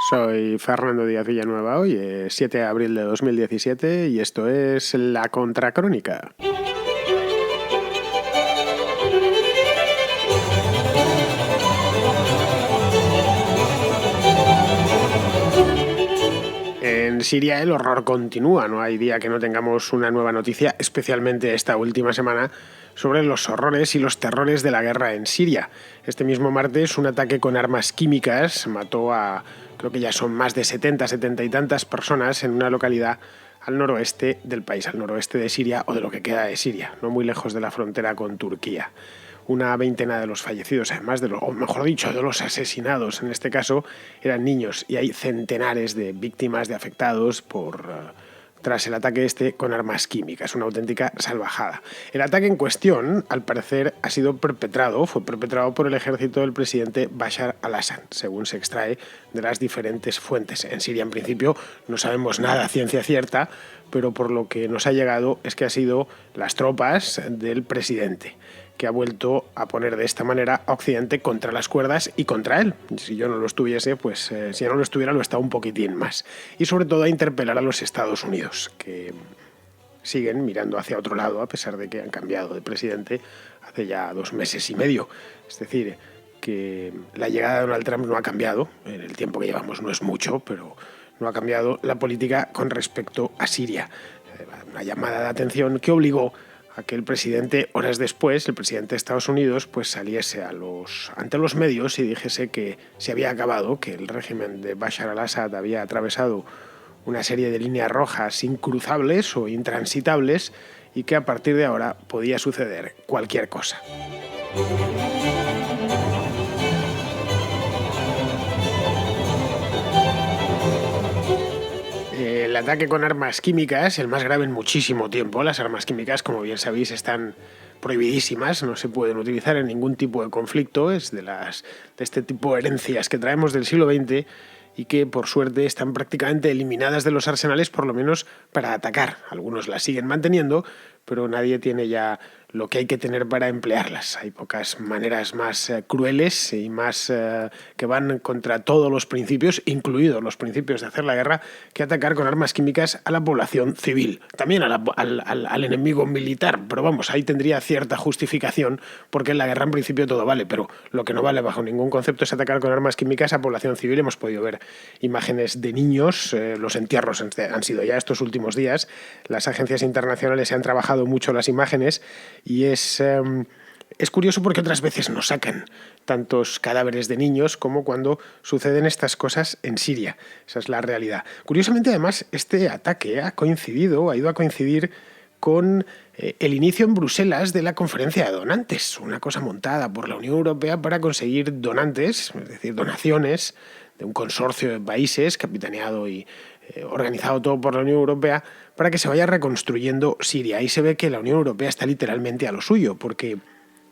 Soy Fernando Díaz Villanueva, hoy es 7 de abril de 2017 y esto es La Contracrónica. En Siria el horror continúa, no hay día que no tengamos una nueva noticia, especialmente esta última semana, sobre los horrores y los terrores de la guerra en Siria. Este mismo martes un ataque con armas químicas mató a, creo que ya son más de 70 y tantas personas en una localidad al noroeste del país, al noroeste de Siria o de lo que queda de Siria, no muy lejos de la frontera con Turquía. Una veintena de los fallecidos, además o mejor dicho, de los asesinados, en este caso, eran niños y hay centenares de víctimas, de afectados tras el ataque con armas químicas, una auténtica salvajada. El ataque en cuestión, al parecer, fue perpetrado por el ejército del presidente Bashar al-Assad, según se extrae de las diferentes fuentes. En Siria, en principio, no sabemos nada a ciencia cierta, pero por lo que nos ha llegado es que ha sido las tropas del presidente, que ha vuelto a poner de esta manera a Occidente contra las cuerdas y contra él. Si yo no lo estuviese, pues si no lo estuviera, lo está un poquitín más. Y sobre todo a interpelar a los Estados Unidos, que siguen mirando hacia otro lado, a pesar de que han cambiado de presidente hace ya 2 meses y medio. Es decir, que la llegada de Donald Trump no ha cambiado, en el tiempo que llevamos no es mucho, pero no ha cambiado la política con respecto a Siria. Una llamada de atención que obligó a que el presidente, horas después, el presidente de Estados Unidos, pues saliese ante los medios y dijese que se había acabado, que el régimen de Bashar al-Assad había atravesado una serie de líneas rojas incruzables o intransitables y que a partir de ahora podía suceder cualquier cosa. El ataque con armas químicas, el más grave en muchísimo tiempo. Las armas químicas, como bien sabéis, están prohibidísimas, no se pueden utilizar en ningún tipo de conflicto. Es de este tipo de herencias que traemos del siglo XX y que, por suerte, están prácticamente eliminadas de los arsenales, por lo menos para atacar. Algunos las siguen manteniendo, pero nadie tiene ya lo que hay que tener para emplearlas. Hay pocas maneras más crueles y más que van contra todos los principios, incluidos los principios de hacer la guerra, que atacar con armas químicas a la población civil. También al enemigo militar, pero vamos, ahí tendría cierta justificación, porque en la guerra en principio todo vale, pero lo que no vale bajo ningún concepto es atacar con armas químicas a población civil. Hemos podido ver imágenes de niños, los entierros han sido ya estos últimos días, las agencias internacionales se han trabajado mucho las imágenes y es curioso porque otras veces no sacan tantos cadáveres de niños como cuando suceden estas cosas en Siria. Esa es la realidad. Curiosamente, además, este ataque ha ido a coincidir con el inicio en Bruselas de la conferencia de donantes, una cosa montada por la Unión Europea para conseguir donantes, es decir, donaciones de un consorcio de países capitaneado y organizado todo por la Unión Europea, para que se vaya reconstruyendo Siria. Ahí se ve que la Unión Europea está literalmente a lo suyo, porque,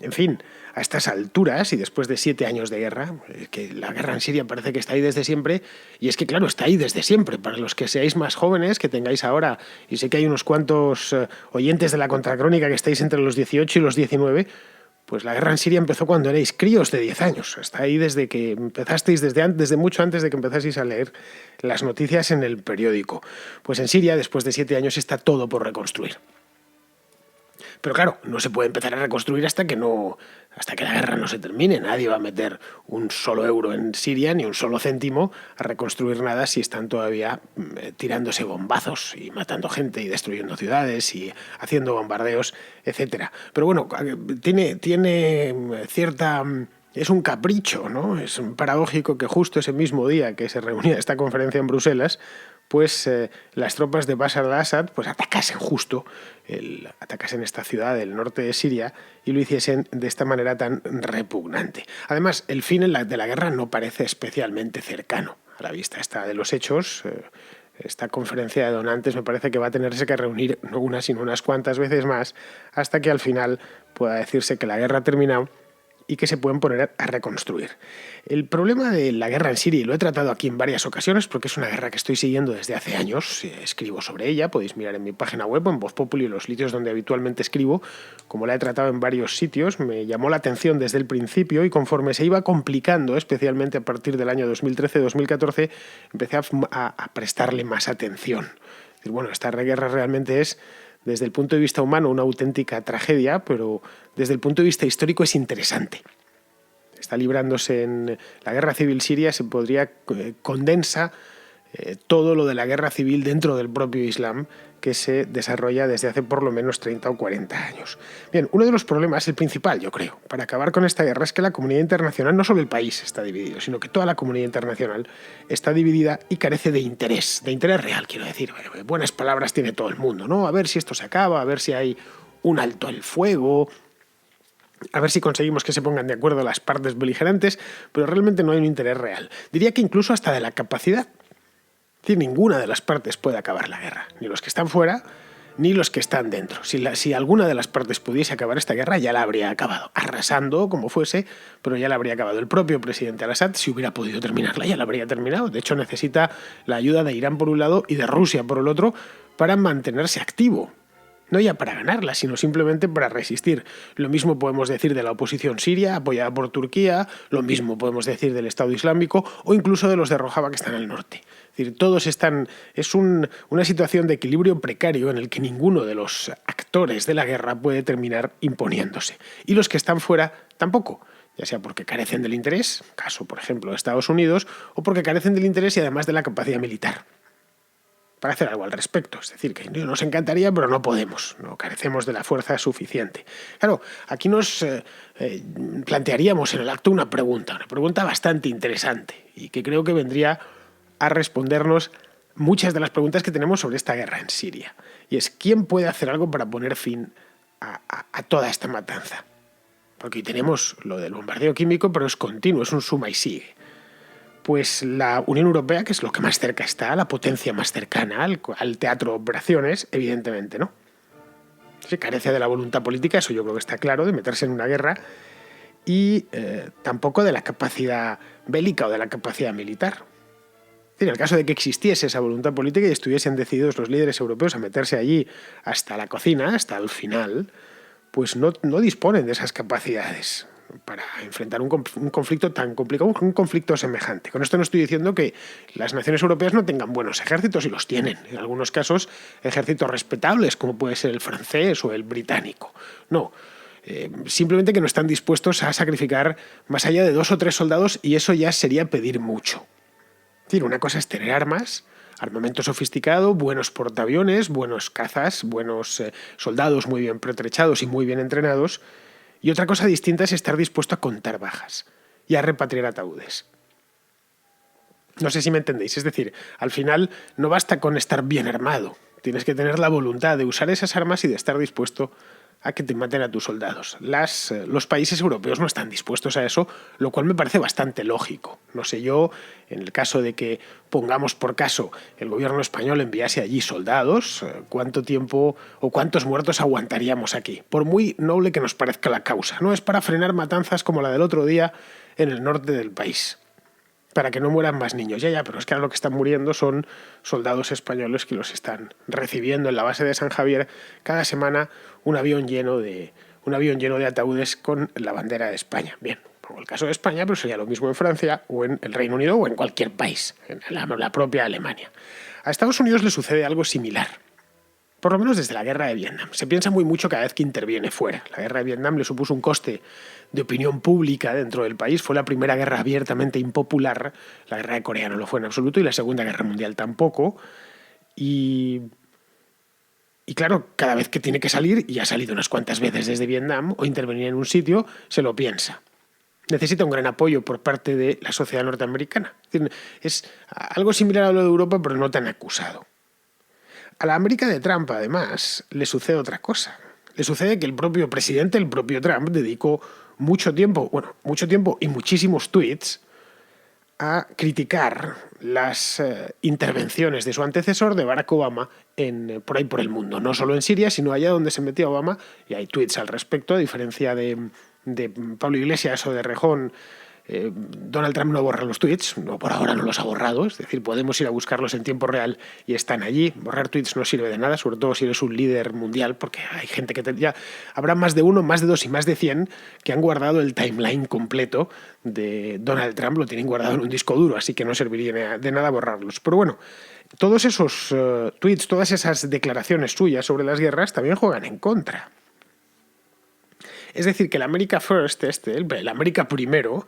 en fin, a estas alturas y después de 7 años de guerra, que la guerra en Siria parece que está ahí desde siempre, y es que claro, está ahí desde siempre. Para los que seáis más jóvenes, que tengáis ahora, y sé que hay unos cuantos oyentes de la Contracrónica que estáis entre los 18 y los 19, pues la guerra en Siria empezó cuando erais críos de 10 años. Está ahí desde que empezasteis, desde mucho antes de que empezaseis a leer las noticias en el periódico. Pues en Siria, después de 7 años, está todo por reconstruir. Pero claro, no se puede empezar a reconstruir hasta que la guerra no se termine. Nadie va a meter un solo euro en Siria, ni un solo céntimo, a reconstruir nada si están todavía tirándose bombazos y matando gente y destruyendo ciudades y haciendo bombardeos, etc. Pero bueno, tiene cierta... Es un capricho, ¿no? Es paradójico que justo ese mismo día que se reunía esta conferencia en Bruselas, pues las tropas de Bashar al-Assad pues atacasen esta ciudad del norte de Siria y lo hiciesen de esta manera tan repugnante. Además, el fin de la guerra no parece especialmente cercano. A la vista está de los hechos, esta conferencia de donantes me parece que va a tenerse que reunir no una sino unas cuantas veces más hasta que al final pueda decirse que la guerra ha terminado y que se pueden poner a reconstruir. El problema de la guerra en Siria, y lo he tratado aquí en varias ocasiones porque es una guerra que estoy siguiendo desde hace años, escribo sobre ella, podéis mirar en mi página web o en Voz Populi, los sitios donde habitualmente escribo, como la he tratado en varios sitios, me llamó la atención desde el principio y conforme se iba complicando, especialmente a partir del año 2013-2014, empecé a prestarle más atención. Es decir, bueno, esta guerra realmente es, desde el punto de vista humano, una auténtica tragedia, pero desde el punto de vista histórico es interesante. Está librándose en la guerra civil siria, se podría condensa todo lo de la guerra civil dentro del propio Islam, que se desarrolla desde hace por lo menos 30 o 40 años. Bien, uno de los problemas, el principal, yo creo, para acabar con esta guerra es que la comunidad internacional, no solo el país está dividido, sino que toda la comunidad internacional está dividida y carece de interés real, quiero decir. Buenas palabras tiene todo el mundo, ¿no? A ver si esto se acaba, a ver si hay un alto el fuego, a ver si conseguimos que se pongan de acuerdo las partes beligerantes, pero realmente no hay un interés real. Diría que incluso hasta de la capacidad. Es decir, ninguna de las partes puede acabar la guerra, ni los que están fuera, ni los que están dentro. Si alguna de las partes pudiese acabar esta guerra, ya la habría acabado, arrasando como fuese, pero ya la habría acabado. El propio presidente al-Assad, si hubiera podido terminarla, ya la habría terminado. De hecho, necesita la ayuda de Irán por un lado y de Rusia por el otro para mantenerse activo. No ya para ganarla, sino simplemente para resistir. Lo mismo podemos decir de la oposición siria, apoyada por Turquía, lo mismo podemos decir del Estado Islámico o incluso de los de Rojava que están al norte. Es decir, todos están. Es una situación de equilibrio precario en el que ninguno de los actores de la guerra puede terminar imponiéndose. Y los que están fuera tampoco, ya sea porque carecen del interés, caso por ejemplo de Estados Unidos, o porque carecen del interés y además de la capacidad militar para hacer algo al respecto. Es decir, que nos encantaría, pero no podemos, no carecemos de la fuerza suficiente. Claro, aquí nos plantearíamos en el acto una pregunta bastante interesante y que creo que vendría a respondernos muchas de las preguntas que tenemos sobre esta guerra en Siria. Y es, ¿quién puede hacer algo para poner fin a toda esta matanza? Porque hoy tenemos lo del bombardeo químico, pero es continuo, es un suma y sigue. Pues la Unión Europea, que es lo que más cerca está, la potencia más cercana al teatro de operaciones, evidentemente no. Se carece de la voluntad política, eso yo creo que está claro, de meterse en una guerra, y tampoco de la capacidad bélica o de la capacidad militar. En el caso de que existiese esa voluntad política y estuviesen decididos los líderes europeos a meterse allí hasta la cocina, hasta el final, pues no disponen de esas capacidades para enfrentar un conflicto tan complicado, un conflicto semejante. Con esto no estoy diciendo que las naciones europeas no tengan buenos ejércitos, y los tienen. En algunos casos, ejércitos respetables, como puede ser el francés o el británico. No, simplemente que no están dispuestos a sacrificar más allá de 2 o 3 soldados, y eso ya sería pedir mucho. Es decir, una cosa es tener armas, armamento sofisticado, buenos portaaviones, buenos cazas, buenos soldados muy bien pertrechados y muy bien entrenados, y otra cosa distinta es estar dispuesto a contar bajas y a repatriar ataúdes. No sé si me entendéis. Es decir, al final no basta con estar bien armado. Tienes que tener la voluntad de usar esas armas y de estar dispuesto a que te maten a tus soldados. Los países europeos no están dispuestos a eso, lo cual me parece bastante lógico. No sé yo, en el caso de que pongamos por caso el gobierno español enviase allí soldados, ¿cuánto tiempo o cuántos muertos aguantaríamos aquí? Por muy noble que nos parezca la causa. No es para frenar matanzas como la del otro día en el norte del país, para que no mueran más niños. Ya, pero es que ahora lo que están muriendo son soldados españoles que los están recibiendo en la base de San Javier cada semana un avión lleno de ataúdes con la bandera de España. Bien, pongo el caso de España, pero sería lo mismo en Francia o en el Reino Unido o en cualquier país, en la propia Alemania. A Estados Unidos le sucede algo similar, por lo menos desde la guerra de Vietnam. Se piensa muy mucho cada vez que interviene fuera. La guerra de Vietnam le supuso un coste de opinión pública dentro del país. Fue la primera guerra abiertamente impopular. La guerra de Corea no lo fue en absoluto y la Segunda Guerra Mundial tampoco. Y claro, cada vez que tiene que salir, y ha salido unas cuantas veces desde Vietnam, o intervenir en un sitio, se lo piensa. Necesita un gran apoyo por parte de la sociedad norteamericana. Es algo similar a lo de Europa, pero no tan acusado. A la América de Trump, además, le sucede otra cosa. Le sucede que el propio presidente, el propio Trump, dedicó mucho tiempo y muchísimos tweets a criticar las intervenciones de su antecesor, de Barack Obama, por ahí por el mundo. No solo en Siria, sino allá donde se metía Obama, y hay tweets al respecto, a diferencia de de Pablo Iglesias o de Rejón, Donald Trump no borra los tweets, no, por ahora no los ha borrado, es decir, podemos ir a buscarlos en tiempo real y están allí. Borrar tweets no sirve de nada, sobre todo si eres un líder mundial, porque hay gente que ya habrá más de uno, más de dos y más de 100 que han guardado el timeline completo de Donald Trump, lo tienen guardado en un disco duro, así que no serviría de nada borrarlos. Pero bueno, todos esos tweets, todas esas declaraciones suyas sobre las guerras también juegan en contra. Es decir, que el America First, el América primero,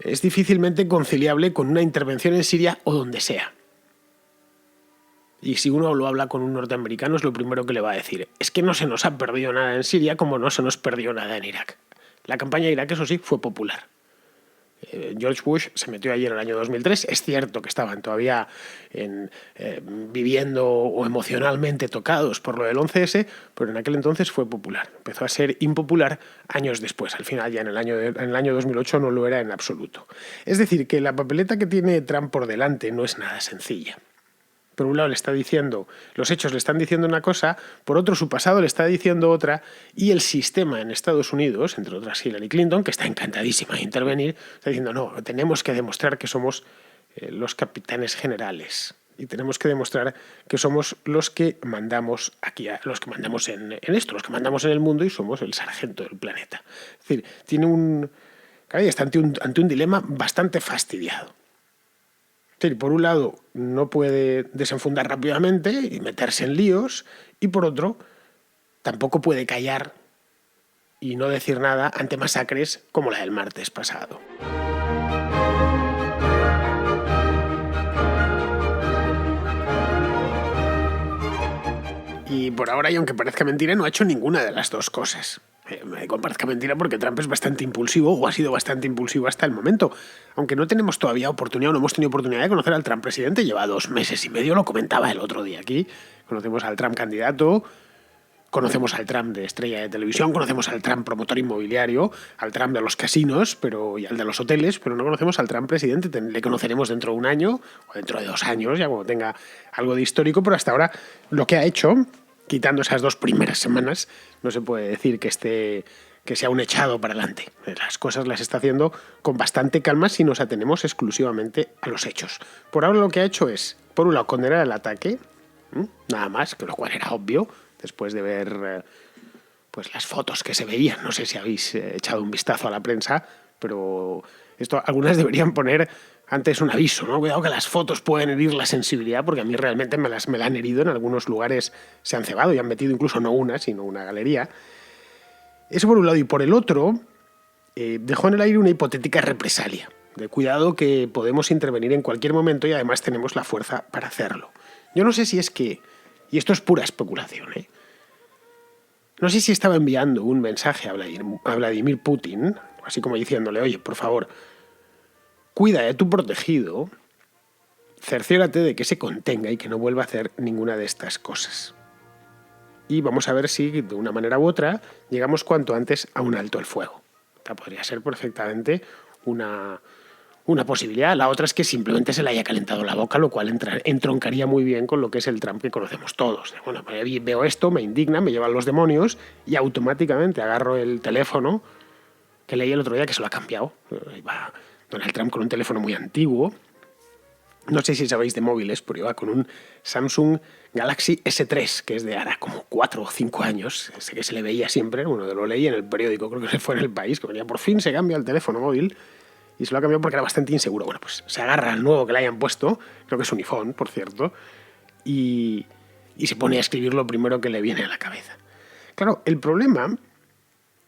es difícilmente conciliable con una intervención en Siria o donde sea. Y si uno lo habla con un norteamericano, es lo primero que le va a decir. Es que no se nos ha perdido nada en Siria como no se nos perdió nada en Irak. La campaña de Irak, eso sí, fue popular. George Bush se metió allí en el año 2003. Es cierto que estaban todavía viviendo o emocionalmente tocados por lo del 11S, pero en aquel entonces fue popular. Empezó a ser impopular años después. Al final, ya en el año 2008 no lo era en absoluto. Es decir, que la papeleta que tiene Trump por delante no es nada sencilla. Por un lado le está diciendo, los hechos le están diciendo una cosa, por otro su pasado le está diciendo otra, y el sistema en Estados Unidos, entre otras Hillary Clinton, que está encantadísima de intervenir, está diciendo, no, tenemos que demostrar que somos los capitanes generales y tenemos que demostrar que somos los que mandamos aquí, los que mandamos en esto, los que mandamos en el mundo y somos el sargento del planeta. Es decir, está ante un dilema bastante fastidiado. Sí, por un lado, no puede desenfundar rápidamente y meterse en líos, y por otro, tampoco puede callar y no decir nada ante masacres como la del martes pasado. Y por ahora, y aunque parezca mentira, no ha hecho ninguna de las dos cosas. Me parezca mentira porque Trump es bastante impulsivo, o ha sido bastante impulsivo hasta el momento. Aunque no tenemos todavía oportunidad, o no hemos tenido oportunidad de conocer al Trump presidente, lleva 2 meses y medio, lo comentaba el otro día aquí. Conocemos al Trump candidato, conocemos al Trump de estrella de televisión, conocemos al Trump promotor inmobiliario, al Trump de los casinos y al de los hoteles, pero no conocemos al Trump presidente. Le conoceremos dentro de 1 año o dentro de 2 años, ya cuando tenga algo de histórico, pero hasta ahora lo que ha hecho, quitando esas 2 primeras semanas, no se puede decir que sea un echado para adelante. Las cosas las está haciendo con bastante calma si nos atenemos exclusivamente a los hechos. Por ahora lo que ha hecho es, por un lado, condenar el ataque, nada más, que lo cual era obvio, después de ver pues las fotos que se veían. No sé si habéis echado un vistazo a la prensa, pero algunas deberían poner antes un aviso, ¿no? Cuidado que las fotos pueden herir la sensibilidad, porque a mí realmente me la han herido. En algunos lugares se han cebado y han metido incluso no una, sino una galería. Eso por un lado. Y por el otro, dejó en el aire una hipotética represalia. De cuidado que podemos intervenir en cualquier momento y además tenemos la fuerza para hacerlo. Yo no sé si es que, y esto es pura especulación, no sé si estaba enviando un mensaje a Vladimir Putin, así como diciéndole, oye, por favor, cuida de tu protegido, cerciórate de que se contenga y que no vuelva a hacer ninguna de estas cosas. Y vamos a ver si, de una manera u otra, llegamos cuanto antes a un alto el fuego. Esta podría ser perfectamente una posibilidad. La otra es que simplemente se le haya calentado la boca, lo cual entroncaría muy bien con lo que es el Trump que conocemos todos. Bueno, veo esto, me indigna, me llevan los demonios y automáticamente agarro el teléfono, que leí el otro día que se lo ha cambiado. Iba Donald Trump con un teléfono muy antiguo. No sé si sabéis de móviles, pero iba con un Samsung Galaxy S3, que es de ahora como 4 o 5 años. Ese que se le veía siempre, lo leí en el periódico, creo que fue en El País, que venía, por fin se cambia el teléfono móvil. Y se lo ha cambiado porque era bastante inseguro. Bueno, pues se agarra al nuevo que le hayan puesto, creo que es un iPhone, por cierto, y se pone a escribir lo primero que le viene a la cabeza. Claro, el problema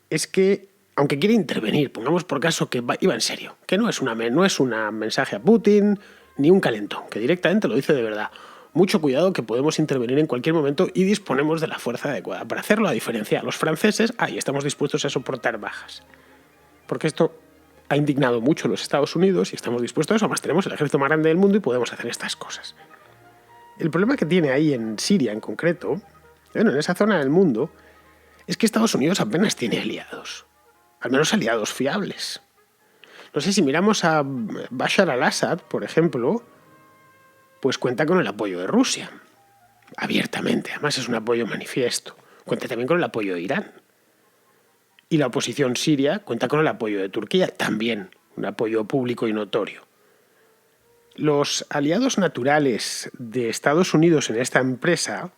es que, aunque quiere intervenir, pongamos por caso que iba en serio, que no es una mensaje a Putin ni un calentón, que directamente lo dice de verdad. Mucho cuidado, que podemos intervenir en cualquier momento y disponemos de la fuerza adecuada para hacerlo, a diferencia de los franceses, y estamos dispuestos a soportar bajas. Porque esto ha indignado mucho a los Estados Unidos y estamos dispuestos a eso. Además, tenemos el ejército más grande del mundo y podemos hacer estas cosas. El problema que tiene ahí en Siria en concreto, en esa zona del mundo, es que Estados Unidos apenas tiene aliados. Al menos aliados fiables. No sé, si miramos a Bashar al-Assad, por ejemplo, pues cuenta con el apoyo de Rusia. Abiertamente. Además, es un apoyo manifiesto. Cuenta también con el apoyo de Irán. Y la oposición siria cuenta con el apoyo de Turquía, también un apoyo público y notorio. Los aliados naturales de Estados Unidos en esta empresa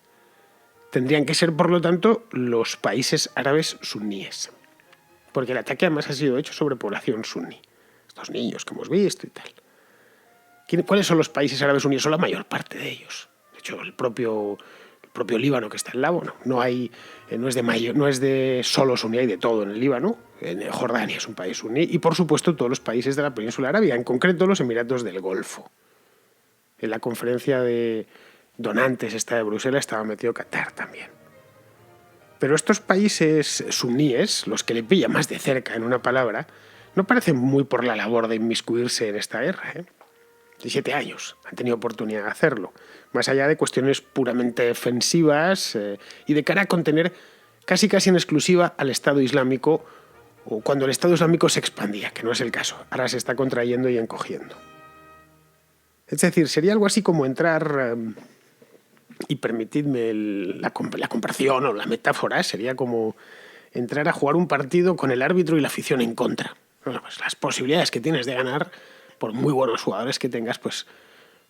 tendrían que ser, por lo tanto, los países árabes suníes. Porque el ataque además ha sido hecho sobre población suní. Estos niños que hemos visto y tal. ¿Cuáles son los países árabes unidos? Son la mayor parte de ellos. De hecho, el propio Líbano que está al lado, no es de solo suní, hay de todo en el Líbano. En Jordania es un país suní. Y por supuesto todos los países de la península arábiga, en concreto los Emiratos del Golfo. En la conferencia de donantes esta de Bruselas estaba metido Qatar también. Pero estos países suníes, los que le pillan más de cerca en una palabra, no parecen muy por la labor de inmiscuirse en esta guerra. 17 años han tenido oportunidad de hacerlo, más allá de cuestiones puramente defensivas y de cara a contener casi en exclusiva al Estado Islámico, o cuando el Estado Islámico se expandía, que no es el caso, ahora se está contrayendo y encogiendo. Es decir, sería algo así como entrar, y permitidme la comparación o la metáfora, sería como entrar a jugar un partido con el árbitro y la afición en contra. Bueno, pues las posibilidades que tienes de ganar, por muy buenos jugadores que tengas, pues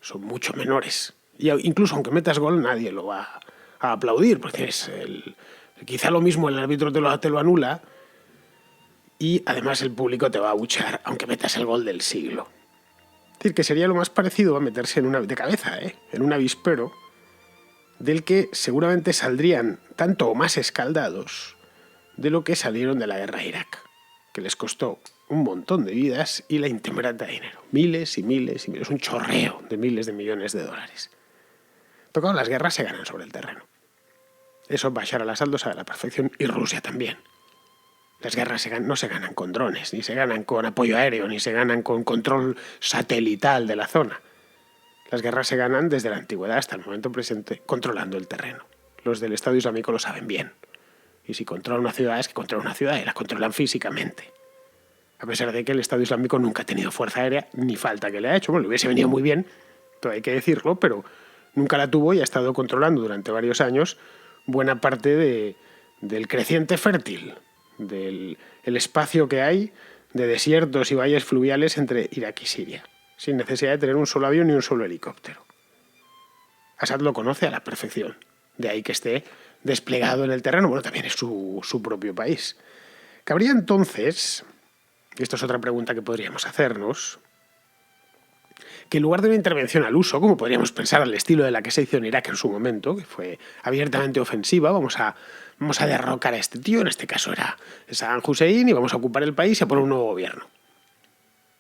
son mucho menores. Y incluso aunque metas gol, nadie lo va a aplaudir, porque quizá lo mismo el árbitro te lo anula y además el público te va a abuchear, aunque metas el gol del siglo. Es decir, que sería lo más parecido a meterse de cabeza, en un avispero del que seguramente saldrían tanto o más escaldados de lo que salieron de la guerra de Irak, que les costó un montón de vidas y la intemperata de dinero. Miles y miles y miles, un chorreo de miles de millones de dólares. Pero claro, las guerras se ganan sobre el terreno. Eso Bashar al-Assad lo sabe a la perfección, y Rusia también. Las guerras no se ganan con drones, ni se ganan con apoyo aéreo, ni se ganan con control satelital de la zona. Las guerras se ganan desde la antigüedad hasta el momento presente, controlando el terreno. Los del Estado Islámico lo saben bien. Y si controlan una ciudad, es que controlan una ciudad y la controlan físicamente. A pesar de que el Estado Islámico nunca ha tenido fuerza aérea, ni falta que le ha hecho. Bueno, le hubiese venido muy bien, todo hay que decirlo, pero nunca la tuvo y ha estado controlando durante varios años buena parte del creciente fértil, del espacio que hay de desiertos y valles fluviales entre Irak y Siria, sin necesidad de tener un solo avión ni un solo helicóptero. Assad lo conoce a la perfección, de ahí que esté desplegado en el terreno. Bueno, también es su propio país. Cabría entonces, y esto es otra pregunta que podríamos hacernos, que en lugar de una intervención al uso, como podríamos pensar al estilo de la que se hizo en Irak en su momento, que fue abiertamente ofensiva, vamos a derrocar a este tío, en este caso era Saddam Hussein, y vamos a ocupar el país y a poner un nuevo gobierno.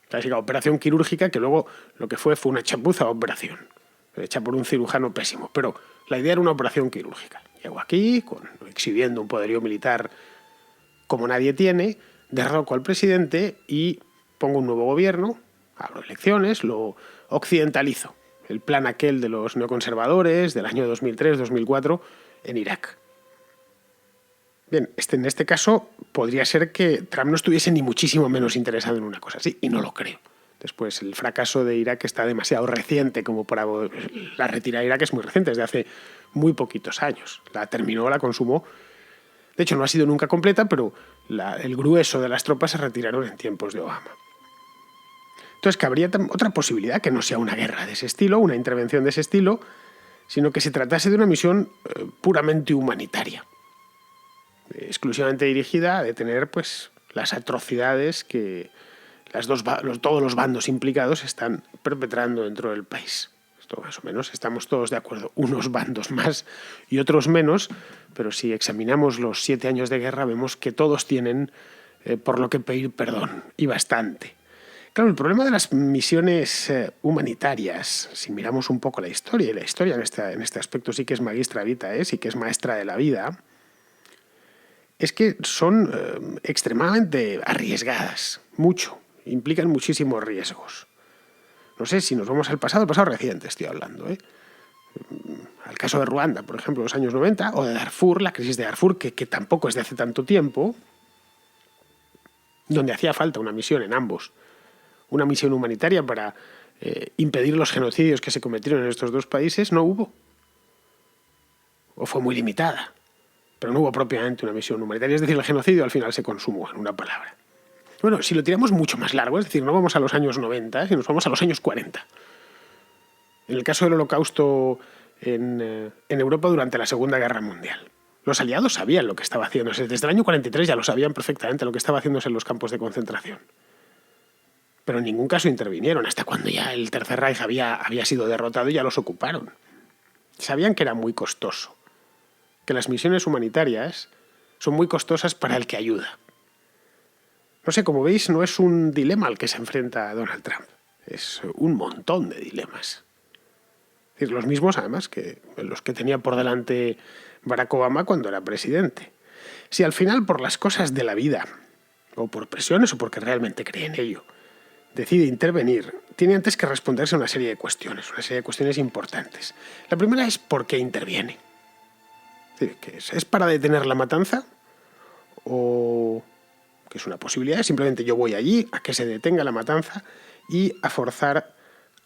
Clásica operación quirúrgica que luego lo que fue una chapuza operación, hecha por un cirujano pésimo, pero la idea era una operación quirúrgica. Llego aquí, exhibiendo un poderío militar como nadie tiene, derroco al presidente y pongo un nuevo gobierno, abro elecciones, lo occidentalizo. El plan aquel de los neoconservadores del año 2003-2004 en Irak. Bien, en este caso podría ser que Trump no estuviese ni muchísimo menos interesado en una cosa así, y no lo creo. Después, el fracaso de Irak está demasiado reciente como para... La retirada de Irak es muy reciente, desde hace muy poquitos años. La terminó, la consumó. De hecho, no ha sido nunca completa, pero el grueso de las tropas se retiraron en tiempos de Obama. Entonces, cabría otra posibilidad, que no sea una guerra de ese estilo, una intervención de ese estilo, sino que se tratase de una misión puramente humanitaria, exclusivamente dirigida a detener pues, las atrocidades que todos los bandos implicados están perpetrando dentro del país. Esto más o menos estamos todos de acuerdo. Unos bandos más y otros menos, pero si examinamos los 7 años de guerra vemos que todos tienen por lo que pedir perdón, y bastante. Claro, el problema de las misiones humanitarias, si miramos un poco la historia, y la historia en este aspecto sí que es magistra vitae, sí que es maestra de la vida, es que son extremadamente arriesgadas, mucho, implican muchísimos riesgos. No sé si nos vamos al pasado reciente estoy hablando, al caso de Ruanda, por ejemplo, los años 90, o de Darfur, la crisis de Darfur, que tampoco es de hace tanto tiempo, donde hacía falta una misión en ambos, una misión humanitaria para impedir los genocidios que se cometieron en estos dos países, no hubo. O fue muy limitada. pero no hubo propiamente una misión humanitaria. Es decir, el genocidio al final se consumó, en una palabra. Bueno, si lo tiramos mucho más largo, es decir, no vamos a los años 90, sino nos vamos a los años 40. En el caso del Holocausto en Europa durante la Segunda Guerra Mundial. Los aliados sabían lo que estaba haciéndose. Desde el año 43 ya lo sabían perfectamente lo que estaba haciéndose en los campos de concentración. Pero en ningún caso intervinieron hasta cuando ya el Tercer Reich había sido derrotado y ya los ocuparon. Sabían que era muy costoso, que las misiones humanitarias son muy costosas para el que ayuda. No sé, como veis, no es un dilema al que se enfrenta Donald Trump. Es un montón de dilemas. Es decir, los mismos, además, que los que tenía por delante Barack Obama cuando era presidente. Si al final, por las cosas de la vida, o por presiones o porque realmente cree en ello, decide intervenir, tiene antes que responderse a una serie de cuestiones importantes. La primera es ¿por qué interviene? Es decir, ¿que es para detener la matanza? ¿O que es una posibilidad? Simplemente yo voy allí a que se detenga la matanza y a forzar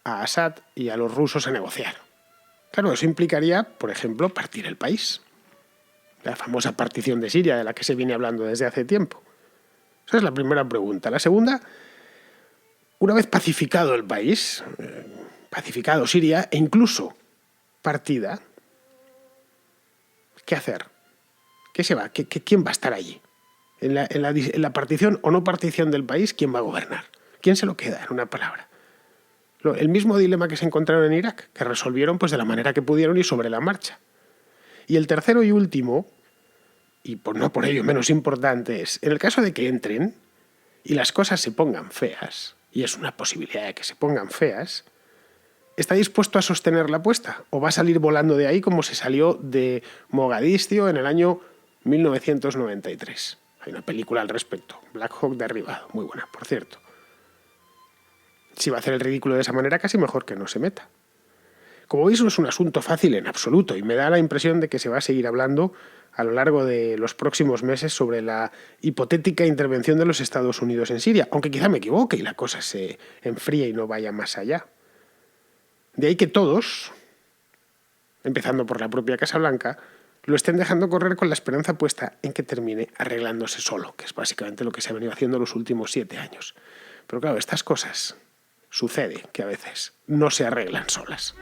a Assad y a los rusos a negociar. Claro, eso implicaría, por ejemplo, partir el país. La famosa partición de Siria, de la que se viene hablando desde hace tiempo. Esa es la primera pregunta. La segunda, una vez pacificado el país, pacificado Siria, e incluso partida, ¿qué hacer? ¿Qué se va? ¿Quién va a estar allí? En la partición o no partición del país, ¿quién va a gobernar? ¿Quién se lo queda, en una palabra? El mismo dilema que se encontraron en Irak, que resolvieron pues de la manera que pudieron y sobre la marcha. Y el tercero y último, y no por ello menos importante, es en el caso de que entren y las cosas se pongan feas, y es una posibilidad de que se pongan feas, ¿está dispuesto a sostener la apuesta? ¿O va a salir volando de ahí como se salió de Mogadiscio en el año 1993? Hay una película al respecto, Black Hawk Derribado, muy buena, por cierto. Si va a hacer el ridículo de esa manera, casi mejor que no se meta. Como veis, no es un asunto fácil en absoluto y me da la impresión de que se va a seguir hablando a lo largo de los próximos meses sobre la hipotética intervención de los Estados Unidos en Siria, aunque quizá me equivoque y la cosa se enfríe y no vaya más allá. De ahí que todos, empezando por la propia Casa Blanca, lo estén dejando correr con la esperanza puesta en que termine arreglándose solo, que es básicamente lo que se ha venido haciendo los últimos 7 años. Pero claro, estas cosas sucede que a veces no se arreglan solas.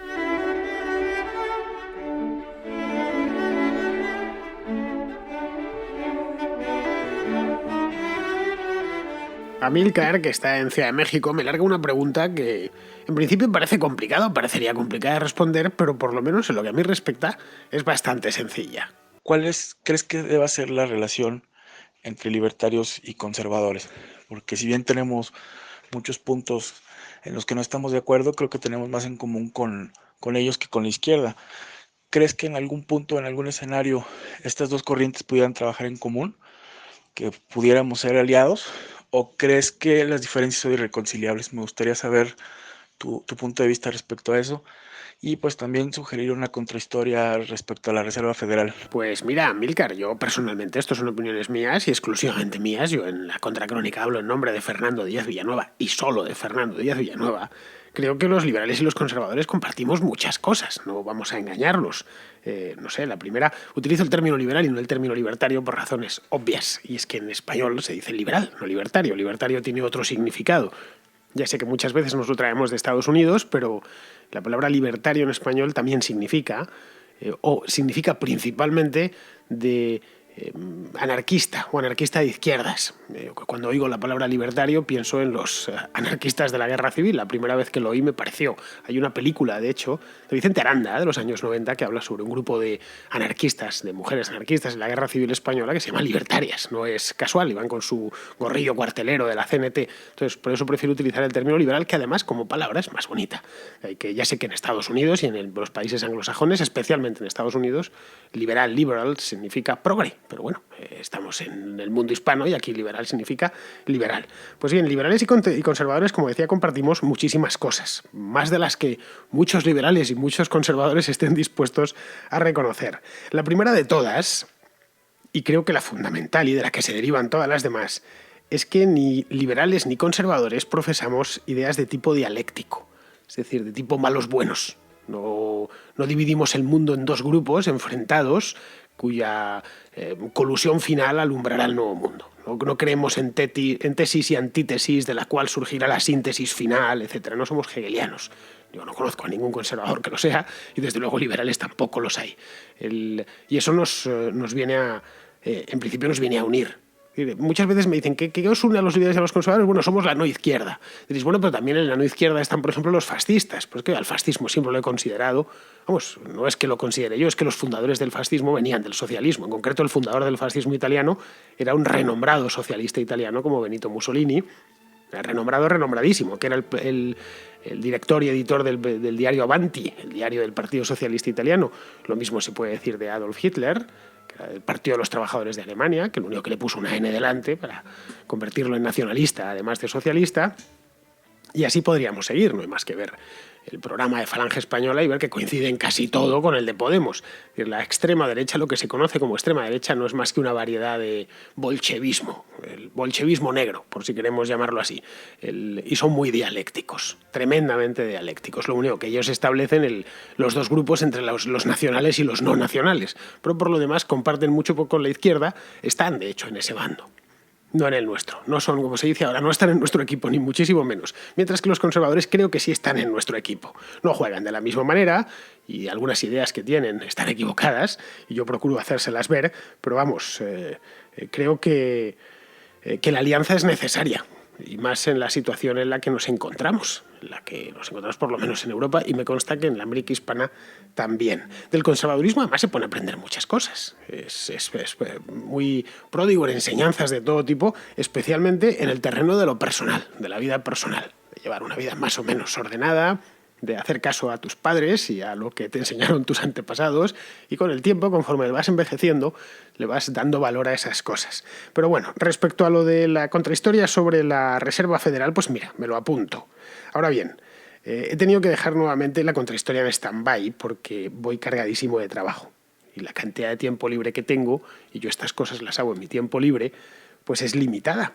Amílcar, que está en Ciudad de México, me larga una pregunta que en principio parecería complicada de responder, pero por lo menos en lo que a mí respecta es bastante sencilla. ¿Crees que deba ser la relación entre libertarios y conservadores? Porque si bien tenemos muchos puntos en los que no estamos de acuerdo, creo que tenemos más en común con ellos que con la izquierda. ¿Crees que en algún punto, en algún escenario, estas dos corrientes pudieran trabajar en común? ¿Que pudiéramos ser aliados? ¿O crees que las diferencias son irreconciliables? Me gustaría saber tu punto de vista respecto a eso. Y pues también sugerir una contrahistoria respecto a la Reserva Federal. Pues mira, Amílcar, yo personalmente, esto son opiniones mías y exclusivamente mías. Yo en la Contracrónica hablo en nombre de Fernando Díaz Villanueva y solo de Fernando Díaz Villanueva. Creo que los liberales y los conservadores compartimos muchas cosas, no vamos a engañarlos. No sé, la primera, utilizo el término liberal y no el término libertario por razones obvias. Y es que en español se dice liberal, no libertario. Libertario tiene otro significado. Ya sé que muchas veces nos lo traemos de Estados Unidos, pero la palabra libertario en español también significa, o significa principalmente de anarquista o anarquista de izquierdas. Cuando oigo la palabra libertario pienso en los anarquistas de la Guerra Civil. La primera vez que lo oí me pareció. Hay una película, de hecho, de Vicente Aranda, de los años 90, que habla sobre un grupo de anarquistas, de mujeres anarquistas en la Guerra Civil española que se llama Libertarias. No es casual, iban con su gorrillo cuartelero de la CNT. Entonces, por eso prefiero utilizar el término liberal, que además como palabra es más bonita. Que ya sé que en Estados Unidos y en los países anglosajones, especialmente en Estados Unidos, liberal significa progre. Pero bueno, estamos en el mundo hispano y aquí liberal significa liberal. Pues bien, liberales y conservadores, como decía, compartimos muchísimas cosas, más de las que muchos liberales y muchos conservadores estén dispuestos a reconocer. La primera de todas, y creo que la fundamental y de la que se derivan todas las demás, es que ni liberales ni conservadores profesamos ideas de tipo dialéctico, es decir, de tipo malos buenos. No dividimos el mundo en dos grupos enfrentados cuya colusión final alumbrará el nuevo mundo. No creemos en tesis y antítesis de la cual surgirá la síntesis final, etc. No somos hegelianos. Yo no conozco a ningún conservador que lo sea y desde luego liberales tampoco los hay. Y eso nos viene en principio nos viene a unir. Muchas veces me dicen, ¿qué os une a los liberales y a los conservadores? Bueno, somos la no izquierda. Diréis, bueno, pero también en la no izquierda están, por ejemplo, los fascistas. Pues que al fascismo siempre lo he considerado, vamos, no es que lo considere yo, es que los fundadores del fascismo venían del socialismo. En concreto, el fundador del fascismo italiano era un renombrado socialista italiano como Benito Mussolini, renombradísimo, que era el director y editor del diario Avanti, el diario del Partido Socialista Italiano. Lo mismo se puede decir de Adolf Hitler, que era del Partido de los Trabajadores de Alemania, que lo único que le puso una N delante para convertirlo en nacionalista, además de socialista. Y así podríamos seguir, no hay más que ver el programa de Falange Española y ver que coincide en casi todo con el de Podemos. Es decir, la extrema derecha, lo que se conoce como extrema derecha, no es más que una variedad de bolchevismo, el bolchevismo negro, por si queremos llamarlo así. Y son muy dialécticos, tremendamente dialécticos. Lo único que ellos establecen los dos grupos entre los nacionales y los no nacionales. Pero por lo demás comparten mucho con la izquierda, están de hecho en ese bando. No en el nuestro. No son, como se dice ahora, no están en nuestro equipo, ni muchísimo menos. Mientras que los conservadores creo que sí están en nuestro equipo. No juegan de la misma manera y algunas ideas que tienen están equivocadas y yo procuro hacérselas ver, pero vamos, creo que la alianza es necesaria. Y más en la situación en la que nos encontramos, por lo menos en Europa, y me consta que en la América hispana también. Del conservadurismo además se pone a aprender muchas cosas. Es muy pródigo en enseñanzas de todo tipo, especialmente en el terreno de lo personal, de la vida personal, de llevar una vida más o menos ordenada, de hacer caso a tus padres y a lo que te enseñaron tus antepasados, y con el tiempo, conforme vas envejeciendo, le vas dando valor a esas cosas. Pero bueno, respecto a lo de la contrahistoria sobre la Reserva Federal, pues mira, me lo apunto. Ahora bien, he tenido que dejar nuevamente la contrahistoria en stand-by porque voy cargadísimo de trabajo. Y la cantidad de tiempo libre que tengo, y yo estas cosas las hago en mi tiempo libre, pues es limitada.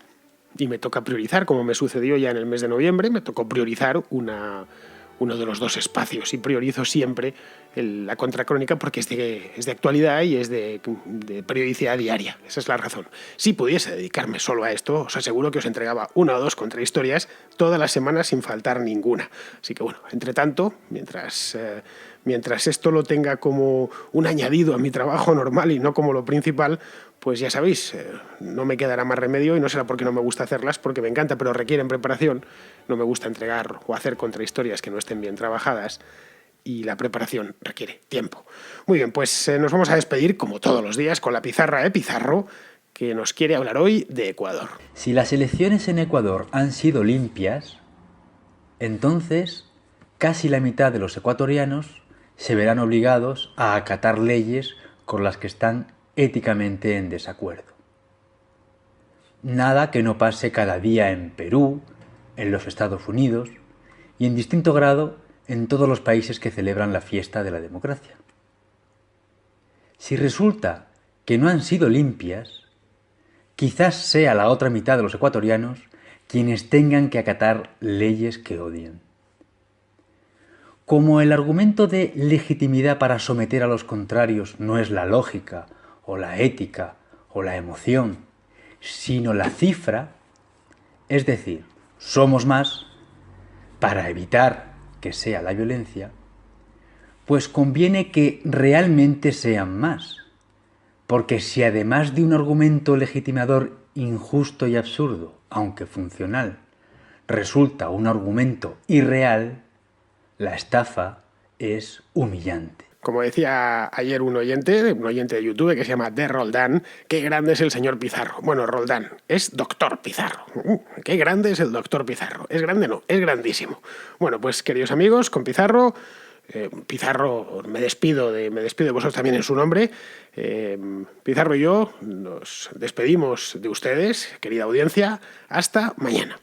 Y me toca priorizar, como me sucedió ya en el mes de noviembre, me tocó priorizar uno de los dos espacios y priorizo siempre la contracrónica porque es de actualidad y es de periodicidad diaria. Esa es la razón. Si pudiese dedicarme solo a esto, os aseguro que os entregaba 1 o 2 contrahistorias todas las semanas sin faltar ninguna. Así que bueno, entre tanto, mientras esto lo tenga como un añadido a mi trabajo normal y no como lo principal, pues ya sabéis, no me quedará más remedio, y no será porque no me gusta hacerlas, porque me encanta, pero requieren preparación. No me gusta entregar o hacer contrahistorias que no estén bien trabajadas, y la preparación requiere tiempo. Muy bien, pues nos vamos a despedir, como todos los días, con la pizarra de Pizarro, que nos quiere hablar hoy de Ecuador. Si las elecciones en Ecuador han sido limpias, entonces casi la mitad de los ecuatorianos se verán obligados a acatar leyes con las que están éticamente en desacuerdo. Nada que no pase cada día en Perú, en los Estados Unidos y en distinto grado en todos los países que celebran la fiesta de la democracia. Si resulta que no han sido limpias, quizás sea la otra mitad de los ecuatorianos quienes tengan que acatar leyes que odian. Como el argumento de legitimidad para someter a los contrarios no es la lógica, o la ética, o la emoción, sino la cifra, es decir, somos más, para evitar que sea la violencia, pues conviene que realmente sean más, porque si además de un argumento legitimador injusto y absurdo, aunque funcional, resulta un argumento irreal, la estafa es humillante. Como decía ayer un oyente de YouTube que se llama The Roldán, qué grande es el señor Pizarro. Bueno, Roldán, es doctor Pizarro. Qué grande es el doctor Pizarro. ¿Es grande? No, es grandísimo. Bueno, pues queridos amigos, con Pizarro, me despido de vosotros también en su nombre. Pizarro y yo nos despedimos de ustedes, querida audiencia. Hasta mañana.